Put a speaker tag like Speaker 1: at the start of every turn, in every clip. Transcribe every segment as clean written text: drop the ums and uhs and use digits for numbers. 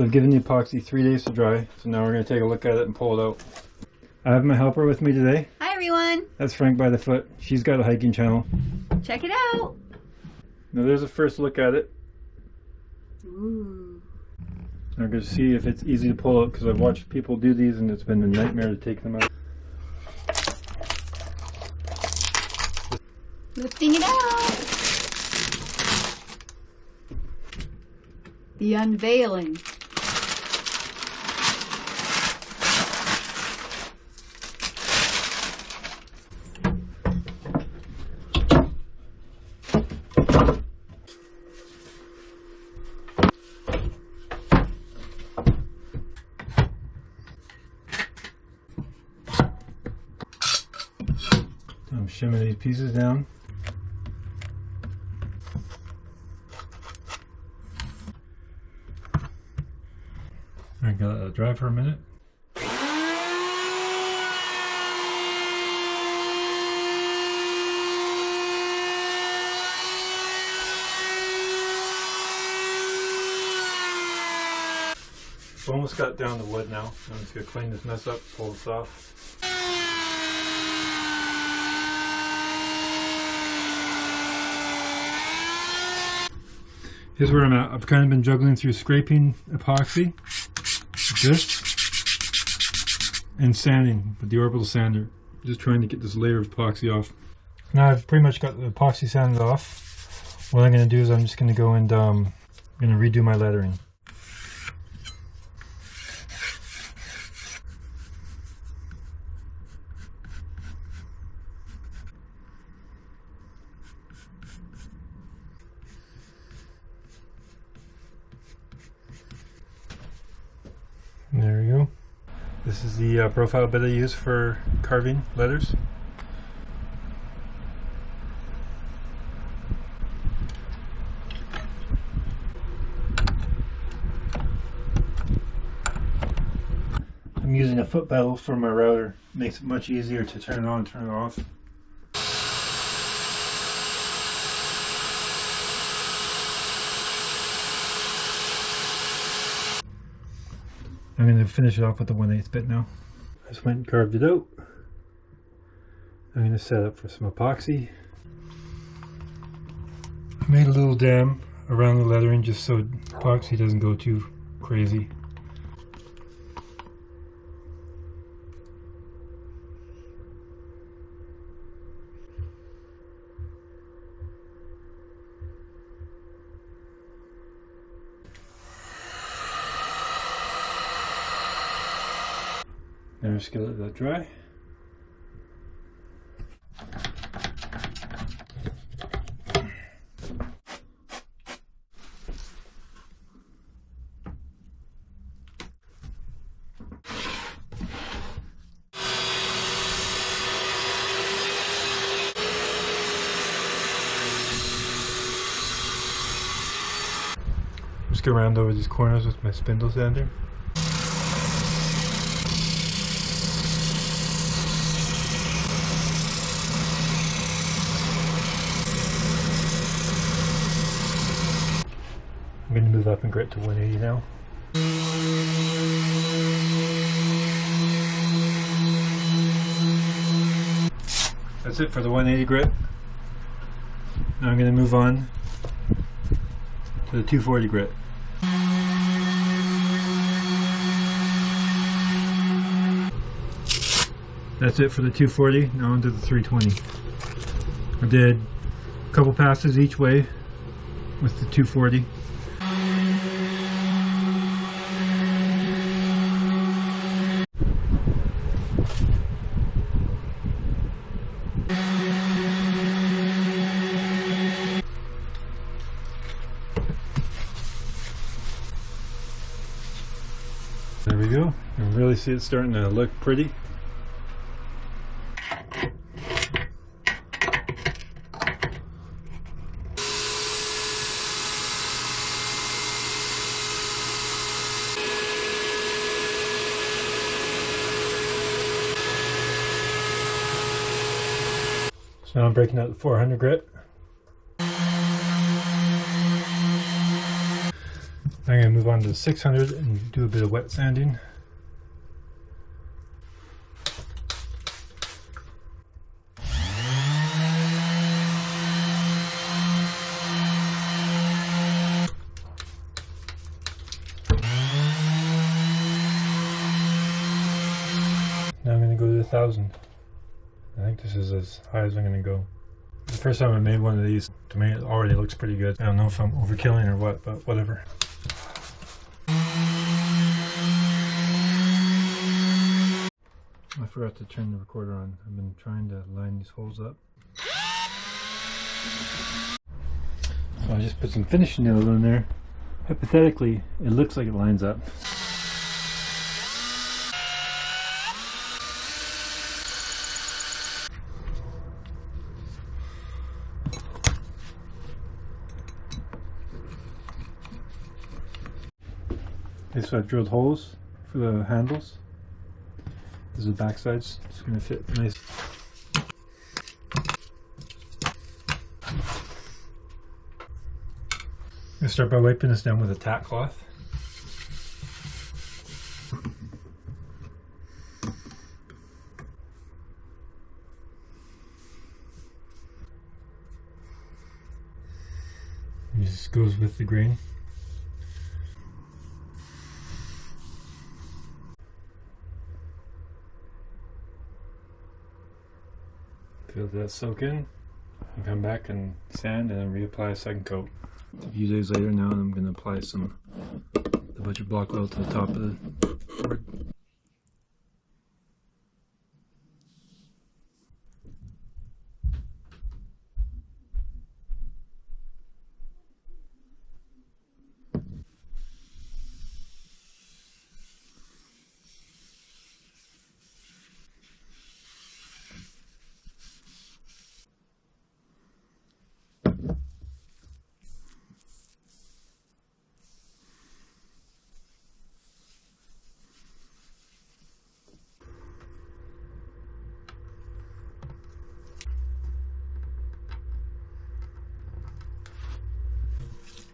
Speaker 1: So I've given the epoxy 3 days to dry, so now we're going to take a look at it and pull it out. I have my helper with me today.
Speaker 2: Hi everyone!
Speaker 1: That's Frank by the Foot. She's got a hiking channel.
Speaker 2: Check it out!
Speaker 1: Now there's a first look at it.
Speaker 2: Ooh.
Speaker 1: I'm going to see if it's easy to pull out because I've watched people do these and it's been a nightmare to take them out.
Speaker 2: Lifting it out! The unveiling.
Speaker 1: I'm shimming these pieces down. I gotta let it dry for a minute. Almost got down the wood now. I'm just gonna clean this mess up, pull this off. Here's where I'm at. I've kind of been juggling through scraping epoxy, this, and sanding with the orbital sander. Just trying to get this layer of epoxy off. Now I've pretty much got the epoxy sanded off. What I'm going to do is I'm just going to go and going to redo my lettering. There we go. This is the profile bit I use for carving letters. I'm using a foot pedal for my router. Makes it much easier to turn it on and turn it off. I'm going to finish it off with the 1/8 bit now. I just went and carved it out. I'm going to set up for some epoxy. I made a little dam around the lettering just so epoxy doesn't go too crazy. Now just gonna let that dry. Just go around over these corners with my spindle sander. I'm going to move up and grit to 180 now. That's it for the 180 grit. Now I'm going to move on to the 240 grit. That's it for the 240. Now onto the 320. I did a couple passes each way with the 240. There we go. You can really see it starting to look pretty. So now I'm breaking out the 400 grit. I'm going to move on to 600 and do a bit of wet sanding. Now I'm going to go to 1000. I think this is as high as I'm going to go. The first time I made one of these, to me it already looks pretty good. I don't know if I'm overkilling or what, but whatever. I forgot to turn the recorder on. I've been trying to line these holes up. So I just put some finishing nails on there. Hypothetically, it looks like it lines up. Okay, so I've drilled holes for the handles. These are the back sides. It's going to fit nice. I'm going to start by wiping this down with a tack cloth. It just goes with the grain. Feel that soak in, and come back and sand and then reapply a second coat. A few days later now, I'm going to apply some the butcher block oil to the top of the board.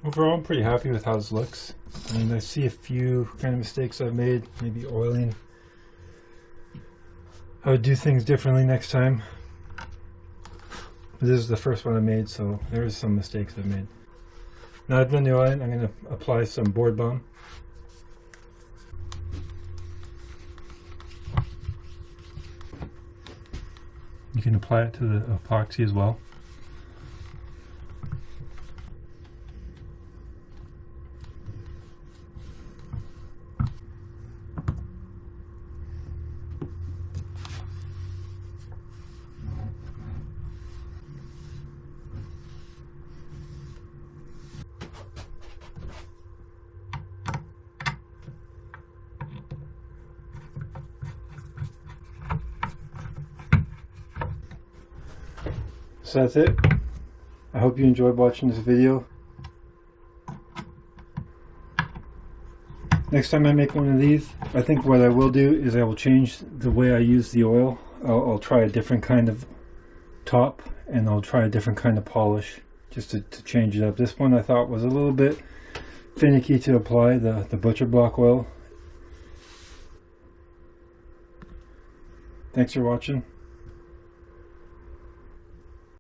Speaker 1: Overall, I'm pretty happy with how this looks. I mean, I see a few kind of mistakes I've made, maybe oiling. I would do things differently next time. This is the first one I made, so there's some mistakes I've made. Now I've done the oiling, I'm going to apply some board balm. You can apply it to the epoxy as well. So that's it. I hope you enjoyed watching this video. Next time I make one of these, I think what I will do is I will change the way I use the oil. I'll try a different kind of top and I'll try a different kind of polish just to change it up. This one I thought was a little bit finicky to apply, the butcher block oil. Thanks for watching.